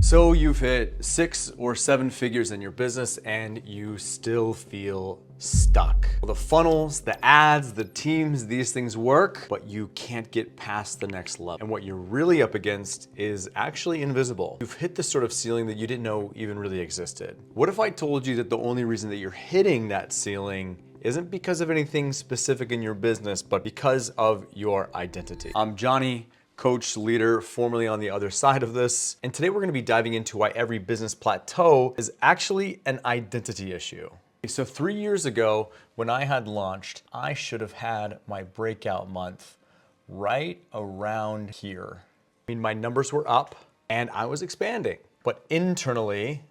So you've hit 6 or 7 figures in your business and you still feel stuck. Well, the funnels, the ads, the teams, these things work, but you can't get past the next level. And what you're really up against is actually invisible. You've hit this sort of ceiling that you didn't know even really existed. What if I told you that the only reason that you're hitting that ceiling isn't because of anything specific in your business, but because of your identity? I'm Johnny, coach, leader, formerly on the other side of this. And today we're gonna be diving into why every business plateau is actually an identity issue. So 3 years ago, when I had launched, I should have had my breakout month right around here. I mean, my numbers were up and I was expanding, but internally,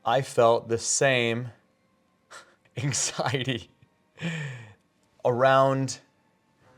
I felt the same anxiety around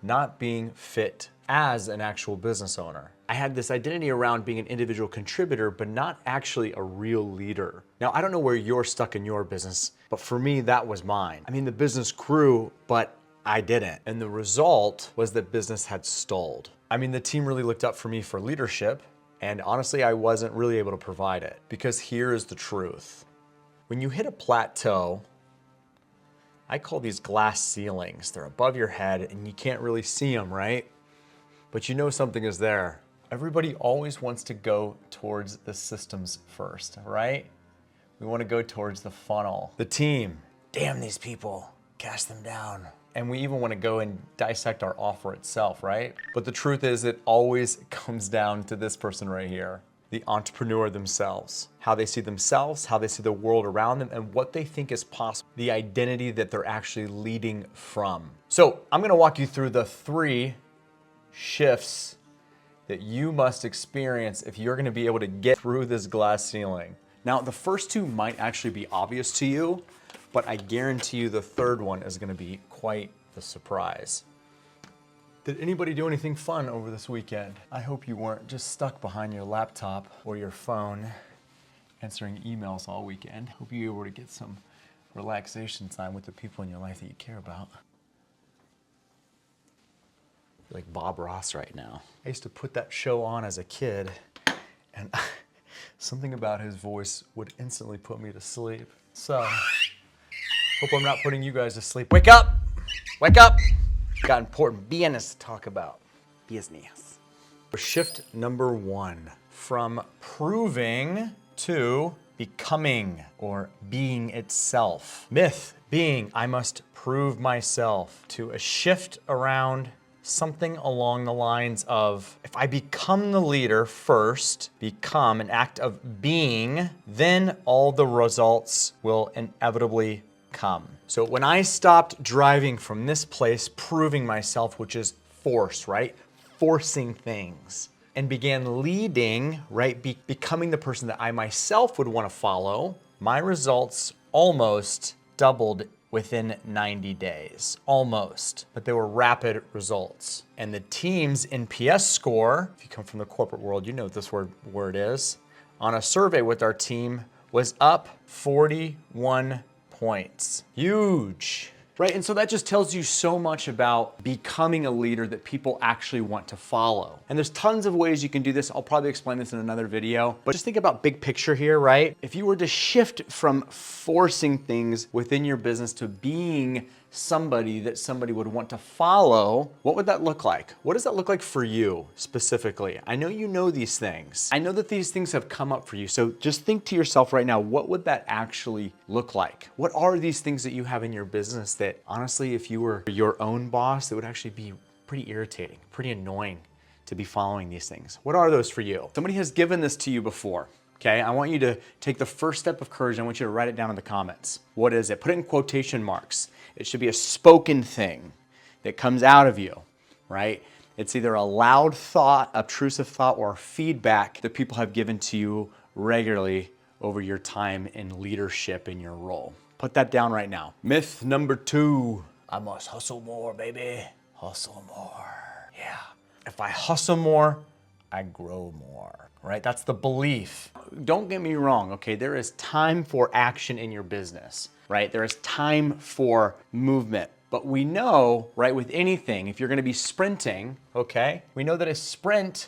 not being fit as an actual business owner. I had this identity around being an individual contributor, but not actually a real leader. Now, I don't know where you're stuck in your business, but for me, that was mine. I mean, the business grew, but I didn't. And the result was that business had stalled. I mean, the team really looked up for me for leadership, and honestly, I wasn't really able to provide it. Because here is the truth. When you hit a plateau, I call these glass ceilings. They're above your head and you can't really see them, right? But you know something is there. Everybody always wants to go towards the systems first, right? We want to go towards the funnel. The team, damn these people, cast them down. And we even want to go and dissect our offer itself, right? But the truth is it always comes down to this person right here. The entrepreneur themselves, how they see themselves, how they see the world around them, and what they think is possible, the identity that they're actually leading from. So I'm gonna walk you through the 3 shifts that you must experience if you're gonna be able to get through this glass ceiling. Now, the first 2 might actually be obvious to you, but I guarantee you the 3rd one is gonna be quite the surprise. Did anybody do anything fun over this weekend? I hope you weren't just stuck behind your laptop or your phone answering emails all weekend. Hope you were able to get some relaxation time with the people in your life that you care about. You're like Bob Ross right now. I used to put that show on as a kid and something about his voice would instantly put me to sleep. So, hope I'm not putting you guys to sleep. Wake up! Wake up! Got important business to talk about. Business. Shift number 1, from proving to becoming or being itself. Myth being, I must prove myself, to a shift around something along the lines of, if I become the leader first, become an act of being, then all the results will inevitably come. So when I stopped driving from this place, proving myself, which is force, right? Forcing things, and began leading, right? Becoming the person that I myself would want to follow, my results almost doubled within 90 days, almost, but they were rapid results. And the team's NPS score, if you come from the corporate world, you know what this word is, on a survey with our team was up 41 points. Huge, right? And so that just tells you so much about becoming a leader that people actually want to follow. And there's tons of ways you can do this. I'll probably explain this in another video, but just think about big picture here, right? If you were to shift from forcing things within your business to being somebody that somebody would want to follow, what would that look like? What does that look like for you specifically? I know you know these things. I know that these things have come up for you. So just think to yourself right now, what would that actually look like? What are these things that you have in your business that honestly, if you were your own boss, it would actually be pretty irritating, pretty annoying to be following these things? What are those for you? Somebody has given this to you before. Okay, I want you to take the first step of courage. I want you to write it down in the comments. What is it? Put it in quotation marks. It should be a spoken thing that comes out of you, right? It's either a loud thought, obtrusive thought, or feedback that people have given to you regularly over your time in leadership in your role. Put that down right now. Myth number 2, I must hustle more, baby. Hustle more. Yeah. If I hustle more, I grow more, right? That's the belief. Don't get me wrong, okay? There is time for action in your business, right? There is time for movement. But we know, right, with anything, if you're gonna be sprinting, okay? We know that a sprint,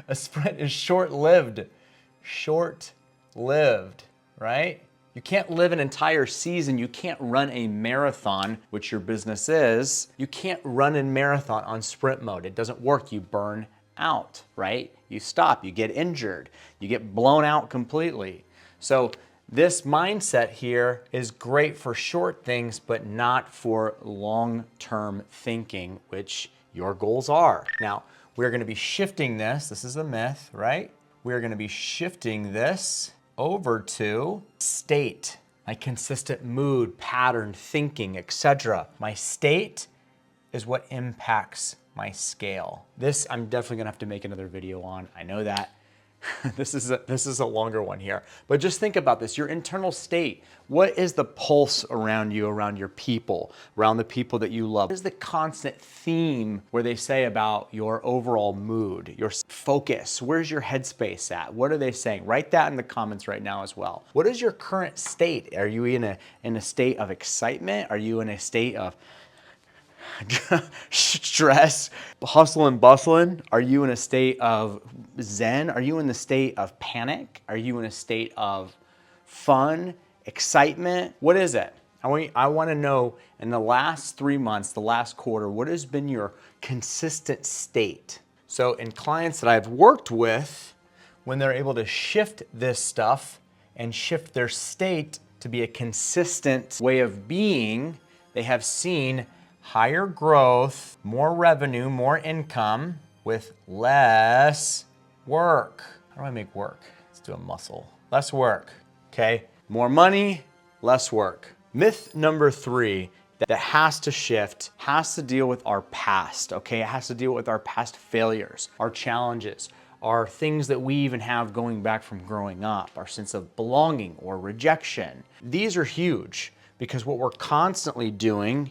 A sprint is short-lived. Short-lived, right? You can't live an entire season. You can't run a marathon, which your business is. You can't run a marathon on sprint mode. It doesn't work. You burn out, right? You stop, you get injured, you get blown out completely. So this mindset here is great for short things, but not for long-term thinking, which your goals are. Now, we're gonna be shifting this. This is a myth, right? We're gonna be shifting this over to state, my consistent mood, pattern, thinking, etc. My state is what impacts my scale. This I'm definitely gonna have to make another video on. I know that. This is a longer one here. But just think about this, your internal state. What is the pulse around you, around your people, around the people that you love? What is the constant theme where they say about your overall mood, your focus? Where's your headspace at? What are they saying? Write that in the comments right now as well. What is your current state? Are you in a state of excitement? Are you in a state of stress, hustle and bustling? Are you in a state of zen? Are you in the state of panic? Are you in a state of fun, excitement? What is it? I want to know in the last 3 months, the last quarter, what has been your consistent state? So in clients that I've worked with, when they're able to shift this stuff and shift their state to be a consistent way of being, they have seen higher growth, more revenue, more income with less work. How do I make work? Let's do a muscle. Less work, okay? More money, less work. Myth number 3 that has to shift, has to deal with our past, okay? It has to deal with our past failures, our challenges, our things that we even have going back from growing up, our sense of belonging or rejection. These are huge because what we're constantly doing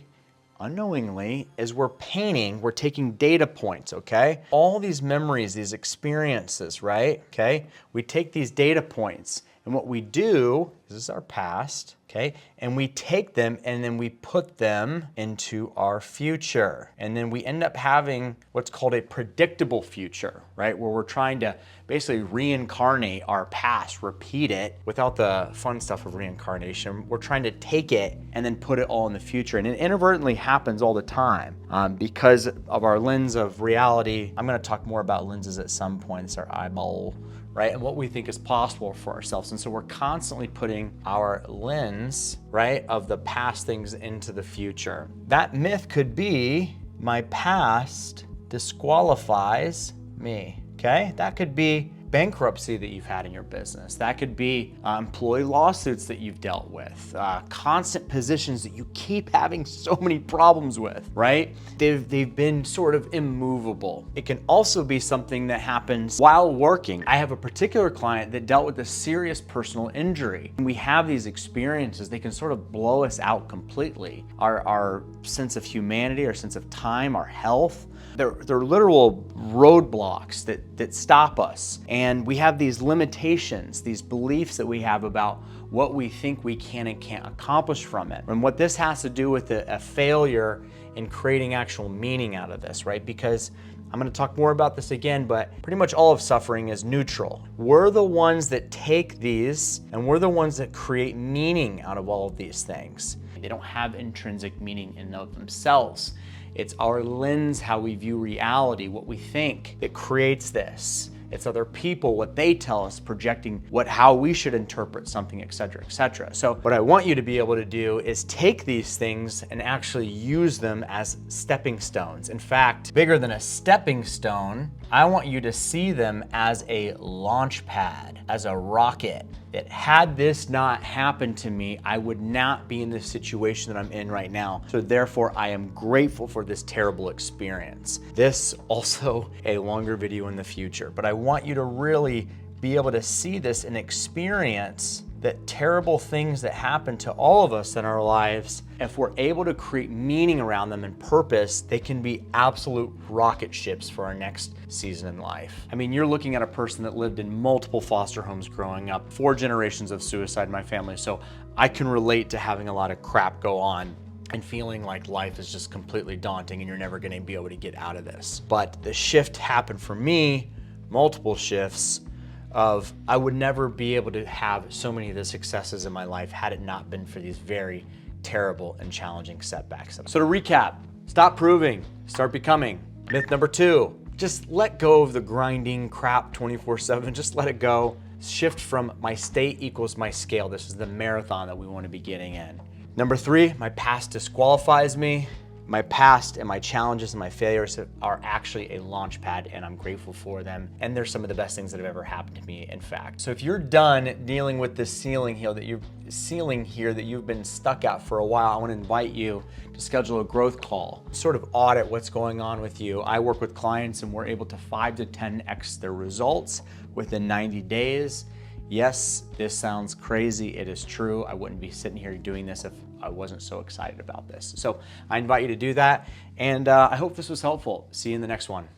unknowingly is we're taking data points, okay? All these memories, these experiences, right? Okay? We take these data points and what we do, this is our past, okay? And we take them and then we put them into our future. And then we end up having what's called a predictable future, right? Where we're trying to basically reincarnate our past, repeat it without the fun stuff of reincarnation. We're trying to take it and then put it all in the future. And it inadvertently happens all the time because of our lens of reality. I'm gonna talk more about lenses at some point. It's our eyeball, right? And what we think is possible for ourselves. And so we're constantly putting our lens, right, of the past things into the future. That myth could be my past disqualifies me, okay? That could be bankruptcy that you've had in your business. That could be employee lawsuits that you've dealt with, constant positions that you keep having so many problems with, right? They've been sort of immovable. It can also be something that happens while working. I have a particular client that dealt with a serious personal injury. When we have these experiences, they can sort of blow us out completely. Our sense of humanity, our sense of time, our health, they're literal roadblocks that stop us. And we have these limitations, these beliefs that we have about what we think we can and can't accomplish from it. And what this has to do with a failure in creating actual meaning out of this, right? Because I'm gonna talk more about this again, but pretty much all of suffering is neutral. We're the ones that take these and we're the ones that create meaning out of all of these things. They don't have intrinsic meaning in and of themselves. It's our lens, how we view reality, what we think that creates this. It's other people, what they tell us, projecting how we should interpret something, et cetera, et cetera. So what I want you to be able to do is take these things and actually use them as stepping stones. In fact, bigger than a stepping stone, I want you to see them as a launch pad, as a rocket. That had this not happened to me, I would not be in the situation that I'm in right now. So therefore, I am grateful for this terrible experience. This also a longer video in the future, but I want you to really be able to see this and experience that terrible things that happen to all of us in our lives, if we're able to create meaning around them and purpose, they can be absolute rocket ships for our next season in life. I mean, you're looking at a person that lived in multiple foster homes growing up, 4 generations of suicide in my family, so I can relate to having a lot of crap go on. and feeling like life is just completely daunting and you're never gonna be able to get out of this. But the shift happened for me, multiple shifts, of I would never be able to have so many of the successes in my life had it not been for these very terrible and challenging setbacks. So to recap, stop proving, start becoming. Myth number 2, just let go of the grinding crap 24/7, just let it go. Shift from my state equals my scale. This is the marathon that we want to be getting in. Number 3, my past disqualifies me. My past and my challenges and my failures are actually a launch pad, and I'm grateful for them. And they're some of the best things that have ever happened to me, in fact. So if you're done dealing with this ceiling here that you've been stuck at for a while, I want to invite you to schedule a growth call. Sort of audit what's going on with you. I work with clients and we're able to 5 to 10x their results within 90 days. Yes, this sounds crazy. It is true. I wouldn't be sitting here doing this if I wasn't so excited about this. So I invite you to do that, and I hope this was helpful. See you in the next one.